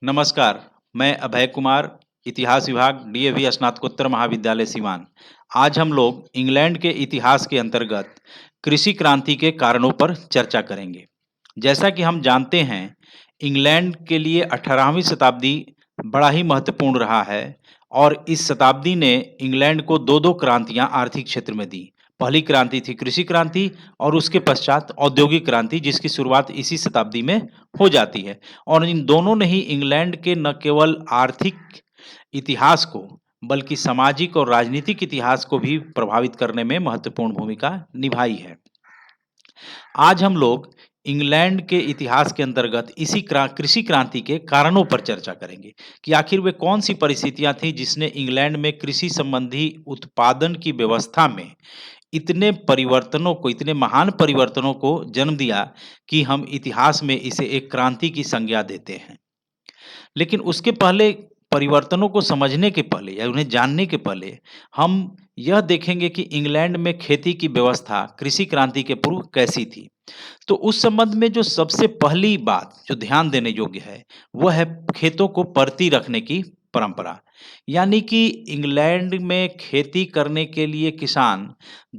नमस्कार, मैं अभय कुमार, इतिहास विभाग डीएवी स्नातकोत्तर महाविद्यालय सिवान। आज हम लोग इंग्लैंड के इतिहास के अंतर्गत कृषि क्रांति के कारणों पर चर्चा करेंगे। जैसा कि हम जानते हैं, इंग्लैंड के लिए 18वीं शताब्दी बड़ा ही महत्वपूर्ण रहा है और इस शताब्दी ने इंग्लैंड को 2-2 क्रांतियाँ आर्थिक क्षेत्र में दी। पहली क्रांति थी कृषि क्रांति और उसके पश्चात औद्योगिक क्रांति जिसकी शुरुआत इसी शताब्दी में हो जाती है। और इन दोनों ने ही इंग्लैंड के न केवल आर्थिक इतिहास को बल्कि सामाजिक और राजनीतिक इतिहास को भी प्रभावित करने में महत्वपूर्ण भूमिका निभाई है। आज हम लोग इंग्लैंड के इतिहास के अंतर्गत इसी कृषि क्रांति के कारणों पर चर्चा करेंगे कि आखिर वे कौन सी परिस्थितियां थी जिसने इंग्लैंड में कृषि संबंधी उत्पादन की व्यवस्था में इतने परिवर्तनों को, इतने महान परिवर्तनों को जन्म दिया कि हम इतिहास में इसे एक क्रांति की संज्ञा देते हैं। लेकिन उसके पहले परिवर्तनों को समझने के पहले या उन्हें जानने के पहले हम यह देखेंगे कि इंग्लैंड में खेती की व्यवस्था कृषि क्रांति के पूर्व कैसी थी। तो उस संबंध में जो सबसे पहली बात जो ध्यान देने योग्य है, वह है खेतों को परती रखने की परंपरा। यानी कि इंग्लैंड में खेती करने के लिए किसान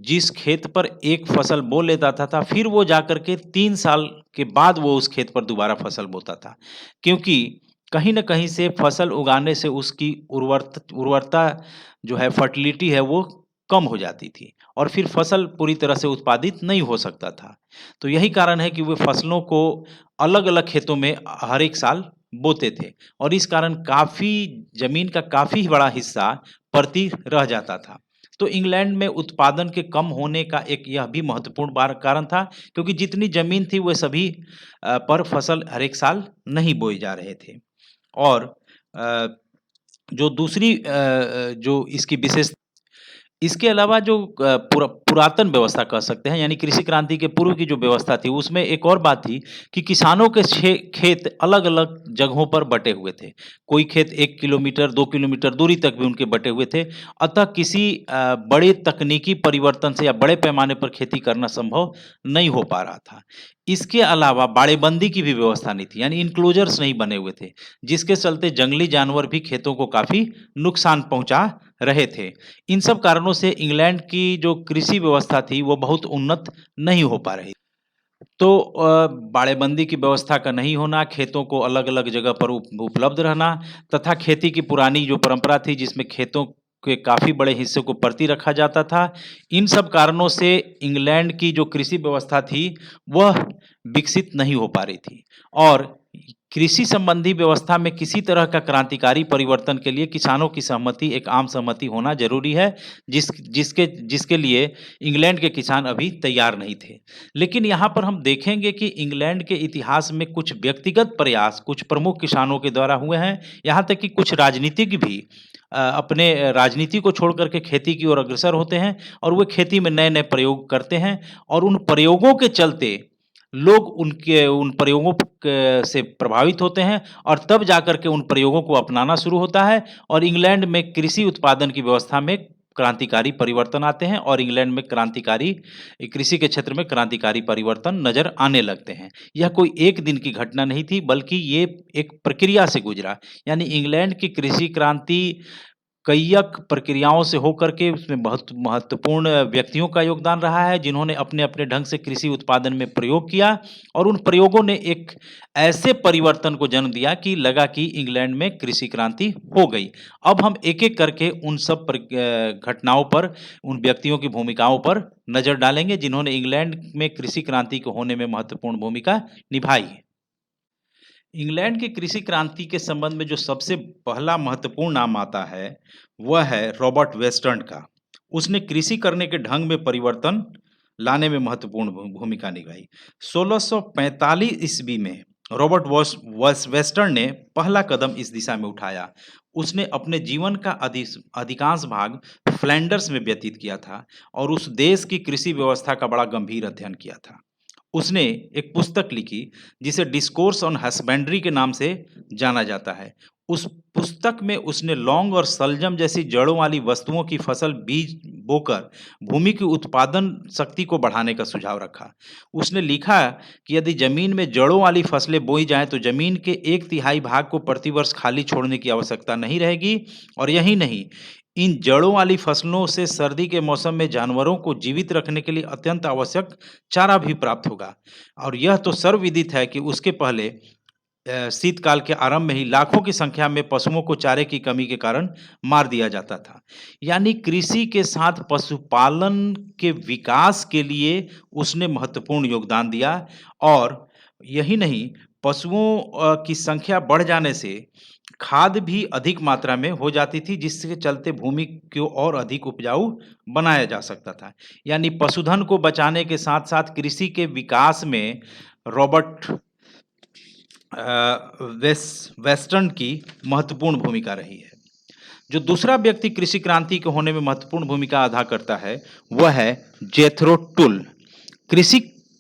जिस खेत पर एक फसल बो लेता था, फिर वो जाकर के 3 साल के बाद वो उस खेत पर दोबारा फसल बोता था। क्योंकि कहीं न कहीं से फसल उगाने से उसकी उर्वरता जो है फर्टिलिटी है वो कम हो जाती थी और फिर फसल पूरी तरह से उत्पादित नहीं हो सकता था। तो यही कारण है कि वे फसलों को अलग-अलग खेतों में हर एक साल बोते थे और इस कारण काफ़ी ज़मीन का काफ़ी बड़ा हिस्सा परती रह जाता था। तो इंग्लैंड में उत्पादन के कम होने का एक यह भी महत्वपूर्ण बार कारण था क्योंकि जितनी ज़मीन थी वह सभी पर फसल हर एक साल नहीं बोए जा रहे थे। और अ, जो दूसरी जो इसकी विशेष इसके अलावा जो पुरातन व्यवस्था कह सकते हैं यानी कृषि क्रांति के पूर्व की जो व्यवस्था थी उसमें एक और बात थी कि किसानों के खेत अलग-अलग जगहों पर बटे हुए थे। कोई खेत 1 किलोमीटर 2 किलोमीटर दूरी तक भी उनके बटे हुए थे। अतः किसी बड़े तकनीकी परिवर्तन से या बड़े पैमाने पर खेती करना संभव नहीं हो पा रहा था। इसके अलावा बाड़ेबंदी की भी व्यवस्था नहीं थी यानी इन्क्लोजर्स नहीं बने हुए थे, जिसके चलते जंगली जानवर भी खेतों को काफ़ी नुकसान पहुँचा रहे थे। इन सब कारणों से इंग्लैंड की जो कृषि व्यवस्था थी वो बहुत उन्नत नहीं हो पा रही। तो बाड़ेबंदी की व्यवस्था का नहीं होना, खेतों को अलग-अलग जगह पर उपलब्ध रहना तथा खेती की पुरानी जो परंपरा थी जिसमें खेतों के काफ़ी बड़े हिस्से को परती रखा जाता था, इन सब कारणों से इंग्लैंड की जो कृषि व्यवस्था थी, वह विकसित नहीं हो पा रही थी और कृषि संबंधी व्यवस्था में किसी तरह का क्रांतिकारी परिवर्तन के लिए किसानों की सहमति, एक आम सहमति होना ज़रूरी है, जिसके जिसके लिए इंग्लैंड के किसान अभी तैयार नहीं थे। लेकिन यहाँ पर हम देखेंगे कि इंग्लैंड के इतिहास में कुछ व्यक्तिगत प्रयास कुछ प्रमुख किसानों के द्वारा हुए हैं, यहाँ तक कि कुछ राजनीतिक भी अपने राजनीति को छोड़ कर के खेती की ओर अग्रसर होते हैं और वो खेती में नए-नए प्रयोग करते हैं और उन प्रयोगों के चलते लोग उनके उन प्रयोगों से प्रभावित होते हैं और तब जाकर के उन प्रयोगों को अपनाना शुरू होता है और इंग्लैंड में कृषि उत्पादन की व्यवस्था में क्रांतिकारी परिवर्तन आते हैं और इंग्लैंड में कृषि के क्षेत्र में क्रांतिकारी परिवर्तन नज़र आने लगते हैं। यह कोई एक दिन की घटना नहीं थी बल्कि ये एक प्रक्रिया से गुजरा। यानी इंग्लैंड की कृषि क्रांति कईयक प्रक्रियाओं से होकर के उसमें बहुत महत्वपूर्ण व्यक्तियों का योगदान रहा है जिन्होंने अपने-अपने ढंग से कृषि उत्पादन में प्रयोग किया और उन प्रयोगों ने एक ऐसे परिवर्तन को जन्म दिया कि लगा कि इंग्लैंड में कृषि क्रांति हो गई। अब हम एक-एक करके उन सब घटनाओं पर, उन व्यक्तियों की भूमिकाओं पर नज़र डालेंगे जिन्होंने इंग्लैंड में कृषि क्रांति को होने में महत्वपूर्ण भूमिका निभाई है। इंग्लैंड की कृषि क्रांति के संबंध में जो सबसे पहला महत्वपूर्ण नाम आता है, वह है रॉबर्ट वेस्टर्न का। उसने कृषि करने के ढंग में परिवर्तन लाने में महत्वपूर्ण भूमिका निभाई। 1645 ईस्वी में रॉबर्ट वेस्टर्न ने पहला कदम इस दिशा में उठाया। उसने अपने जीवन का अधिकांश भाग फ्लैंडर्स में व्यतीत किया था और उस देश की कृषि व्यवस्था का बड़ा गंभीर अध्ययन किया था। उसने एक पुस्तक लिखी जिसे डिस्कोर्स ऑन हस्बेंड्री के नाम से जाना जाता है। उस पुस्तक में उसने लौंग और शलजम जैसी जड़ों वाली वस्तुओं की फसल बीज बोकर भूमि की उत्पादन शक्ति को बढ़ाने का सुझाव रखा। उसने लिखा कि यदि जमीन में जड़ों वाली फसलें बोई जाएं तो जमीन के 1/3 भाग को प्रतिवर्ष खाली छोड़ने की आवश्यकता नहीं रहेगी और यही नहीं, इन जड़ों वाली फसलों से सर्दी के मौसम में जानवरों को जीवित रखने के लिए अत्यंत आवश्यक चारा भी प्राप्त होगा। और यह तो सर्वविदित है कि उसके पहले शीतकाल के आरंभ में ही लाखों की संख्या में पशुओं को चारे की कमी के कारण मार दिया जाता था। यानी कृषि के साथ पशुपालन के विकास के लिए उसने महत्वपूर्ण योगदान दिया और यही नहीं, पशुओं की संख्या बढ़ जाने से खाद भी अधिक मात्रा में हो जाती थी, जिसके चलते भूमि को और अधिक उपजाऊ बनाया जा सकता था। यानी पशुधन को बचाने के साथ-साथ कृषि के विकास में रॉबर्ट वेस्टर्न की महत्वपूर्ण भूमिका रही है। जो दूसरा व्यक्ति कृषि क्रांति के होने में महत्वपूर्ण भूमिका अदा करता है, वह है जेथरो टुल। कृषि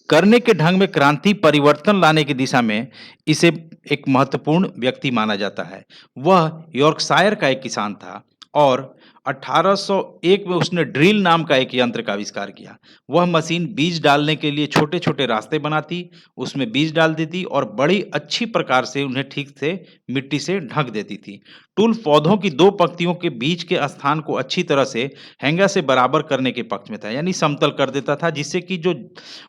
करने के ढंग में क्रांति परिवर्तन लाने की दिशा में इसे एक महत्वपूर्ण व्यक्ति माना जाता है। वह यॉर्कशायर का एक किसान था और 1801 में उसने ड्रिल नाम का एक यंत्र का आविष्कार किया। वह मशीन बीज डालने के लिए छोटे-छोटे रास्ते बनाती, उसमें बीज डाल देती और बड़ी अच्छी प्रकार से उन्हें ठीक से मिट्टी से ढक देती थी। टूल पौधों की 2 पंक्तियों के बीच के स्थान को अच्छी तरह से हेंगा से बराबर करने के पक्ष में था, यानी समतल कर देता था, जिससे कि जो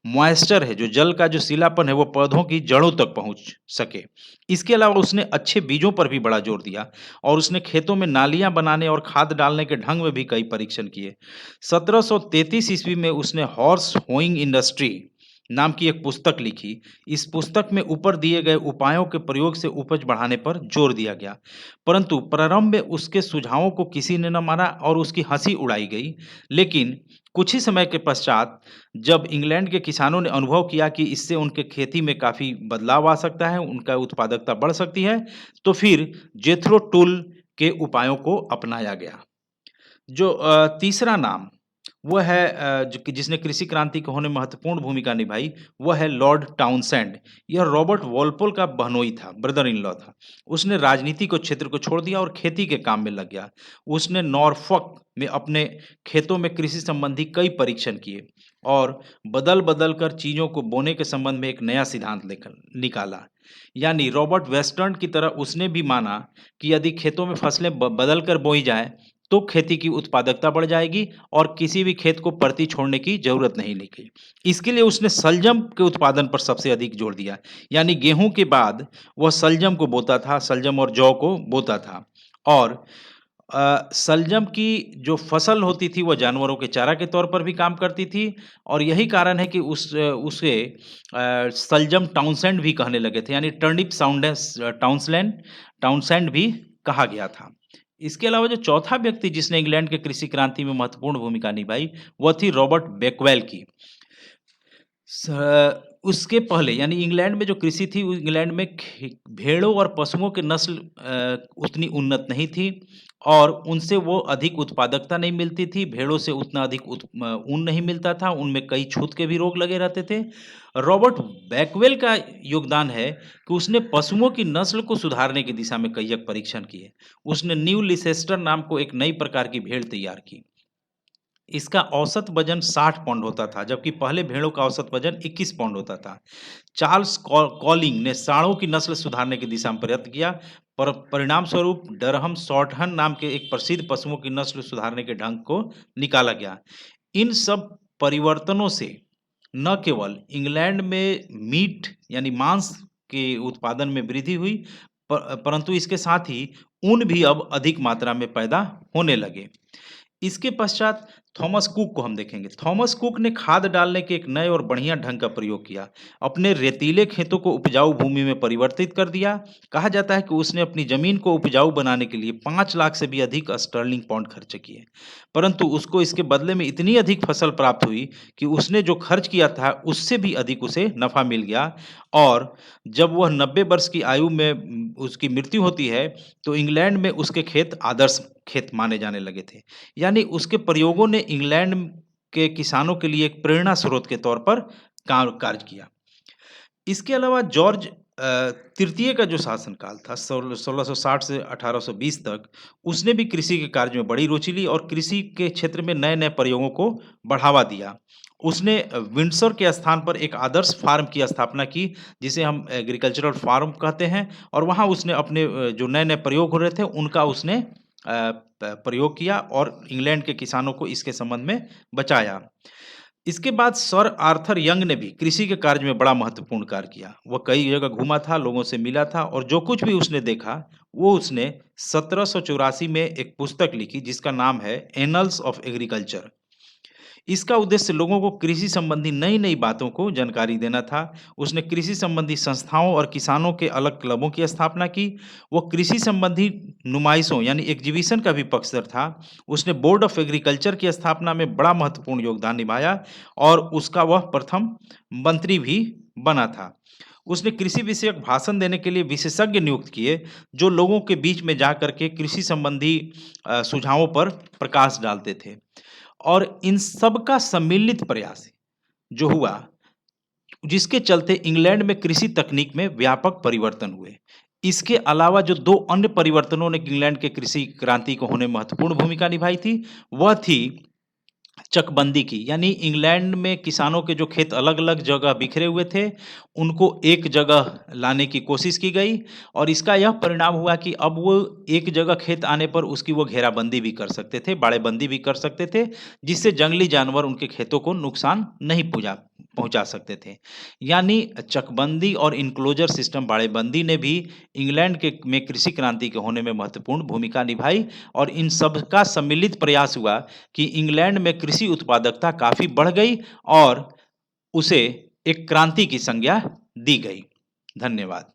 मॉइस्चर है, जो जल का जो सीलापन है, वो पौधों की जड़ों तक पहुँच सके। इसके अलावा उसने अच्छे बीजों पर भी बड़ा जोर दिया और उसने खेतों में नालियाँ बनाने और खाद डालने के ढंग में भी कई परीक्षण किए। 1733 ईस्वी में उसने हॉर्स होइंग इंडस्ट्री नाम की एक पुस्तक लिखी। इस पुस्तक में ऊपर दिए गए उपायों के प्रयोग से उपज बढ़ाने पर जोर दिया गया। परंतु प्रारंभ में उसके सुझावों को किसी ने न माना और उसकी हँसी उड़ाई गई। लेकिन कुछ ही समय के पश्चात जब इंग्लैंड के किसानों ने अनुभव किया कि इससे उनके खेती में काफ़ी बदलाव आ सकता है, उनका उत्पादकता बढ़ सकती है, तो फिर जेथरो टुल के उपायों को अपनाया गया। जो तीसरा नाम वो है जो कि जिसने कृषि क्रांति के होने में महत्वपूर्ण भूमिका निभाई, वो है लॉर्ड टाउनसेंड। यह रॉबर्ट वॉलपोल का बहनोई था, ब्रदर इन लॉ था। उसने राजनीति को क्षेत्र को छोड़ दिया और खेती के काम में लग गया। उसने नॉरफ़ॉक में अपने खेतों में कृषि संबंधी कई परीक्षण किए और बदल-बदल कर चीज़ों को बोने के संबंध में एक नया सिद्धांत लेकर निकाला। यानी रॉबर्ट वेस्टर्न की तरह उसने भी माना कि यदि खेतों में फसलें बदल कर बोई जाएँ, तो खेती की उत्पादकता बढ़ जाएगी और किसी भी खेत को परती छोड़ने की ज़रूरत नहीं लिखी। इसके लिए उसने शलजम के उत्पादन पर सबसे अधिक जोर दिया। यानी गेहूँ के बाद वह शलजम को बोता था, शलजम और जौ को बोता था और शलजम की जो फसल होती थी, वह जानवरों के चारा के तौर पर भी काम करती थी और यही कारण है कि उसे शलजम टाउनसेंड भी कहने लगे थे, यानी टर्निप साउंडेस टाउनसेंड भी कहा गया था। इसके अलावा जो चौथा व्यक्ति जिसने इंग्लैंड के कृषि क्रांति में महत्वपूर्ण भूमिका निभाई, वह थी रॉबर्ट बेकवेल की। उसके पहले यानी इंग्लैंड में जो कृषि थी, वो इंग्लैंड में भेड़ों और पशुओं की नस्ल उतनी उन्नत नहीं थी और उनसे वो अधिक उत्पादकता नहीं मिलती थी। भेड़ों से उतना अधिक ऊन नहीं मिलता था, उनमें कई छूत के भी रोग लगे रहते थे। रॉबर्ट बैकवेल का योगदान है कि उसने पशुओं की नस्ल को सुधारने की दिशा में कई परीक्षण किए। उसने न्यू लिसेस्टर नाम को एक नई प्रकार की भेड़ तैयार की। इसका औसत वजन 60 पाउंड होता था, जबकि पहले भेड़ों का औसत वजन 21 पाउंड होता था। चार्ल्स कॉलिंग ने सांडों की नस्ल सुधारने की दिशा में प्रयत्न किया, पर परिणाम स्वरूप डरहम शॉर्टहन नाम के एक प्रसिद्ध पशुओं की नस्ल सुधारने के ढंग को निकाला गया। इन सब परिवर्तनों से न केवल इंग्लैंड में मीट यानी मांस के उत्पादन में वृद्धि हुई, परंतु इसके साथ ही ऊन भी अब अधिक मात्रा में पैदा होने लगे। इसके पश्चात थॉमस कुक को हम देखेंगे। थॉमस कुक ने खाद डालने के एक नए और बढ़िया ढंग का प्रयोग किया। अपने रेतीले खेतों को उपजाऊ भूमि में परिवर्तित कर दिया। कहा जाता है कि उसने अपनी ज़मीन को उपजाऊ बनाने के लिए 5 लाख से भी अधिक स्टर्लिंग पाउंड खर्च किए। परंतु उसको इसके बदले में इतनी अधिक फसल प्राप्त हुई कि उसने जो खर्च किया था, उससे भी अधिक उसे नफ़ा मिल गया और जब वह 90 वर्ष की आयु में उसकी मृत्यु होती है, तो इंग्लैंड में उसके खेत आदर्श खेत माने जाने लगे थे। यानी उसके प्रयोगों ने इंग्लैंड के किसानों के लिए एक प्रेरणा स्रोत के तौर पर कार्य किया। इसके अलावा जॉर्ज तृतीय का जो शासनकाल था 1660 से 1820 तक, उसने भी कृषि के कार्य में बड़ी रुचि ली और कृषि के क्षेत्र में नए-नए प्रयोगों को बढ़ावा दिया। उसने विंडसर के स्थान पर एक आदर्श फार्म की स्थापना की, जिसे हम एग्रीकल्चरल फार्म कहते हैं और वहाँ उसने अपने जो नए-नए प्रयोग हो रहे थे, उनका उसने प्रयोग किया और इंग्लैंड के किसानों को इसके संबंध में बचाया। इसके बाद सर आर्थर यंग ने भी कृषि के कार्य में बड़ा महत्वपूर्ण कार्य किया। वह कई जगह घूमा था, लोगों से मिला था और जो कुछ भी उसने देखा, वो उसने 1784 में एक पुस्तक लिखी जिसका नाम है एनल्स ऑफ एग्रीकल्चर। इसका उद्देश्य लोगों को कृषि संबंधी नई-नई बातों को जानकारी देना था। उसने कृषि संबंधी संस्थाओं और किसानों के अलग क्लबों की स्थापना की। वो कृषि संबंधी नुमाइशों यानी एग्जीबिशन का भी पक्षधर था। उसने बोर्ड ऑफ एग्रीकल्चर की स्थापना में बड़ा महत्वपूर्ण योगदान निभाया और उसका वह प्रथम मंत्री भी बना था। उसने कृषि विषयक भाषण देने के लिए विशेषज्ञ नियुक्त किए, जो लोगों के बीच में जा कर के कृषि संबंधी सुझावों पर प्रकाश डालते थे। और इन सब का सम्मिलित प्रयास जो हुआ, जिसके चलते इंग्लैंड में कृषि तकनीक में व्यापक परिवर्तन हुए। इसके अलावा जो 2 अन्य परिवर्तनों ने इंग्लैंड के कृषि क्रांति को होने में महत्वपूर्ण भूमिका निभाई थी, वह थी चकबंदी की। यानी इंग्लैंड में किसानों के जो खेत अलग-अलग जगह बिखरे हुए थे, उनको एक जगह लाने की कोशिश की गई और इसका यह परिणाम हुआ कि अब वो एक जगह खेत आने पर उसकी वो घेराबंदी भी कर सकते थे, बाड़ेबंदी भी कर सकते थे, जिससे जंगली जानवर उनके खेतों को नुकसान नहीं पहुँचा सकते थे। यानी चकबंदी और इन्क्लोजर सिस्टम बाड़ेबंदी ने भी इंग्लैंड के में कृषि क्रांति के होने में महत्वपूर्ण भूमिका निभाई और इन सब का सम्मिलित प्रयास हुआ कि इंग्लैंड में कृषि उत्पादकता काफ़ी बढ़ गई और उसे एक क्रांति की संज्ञा दी गई। धन्यवाद।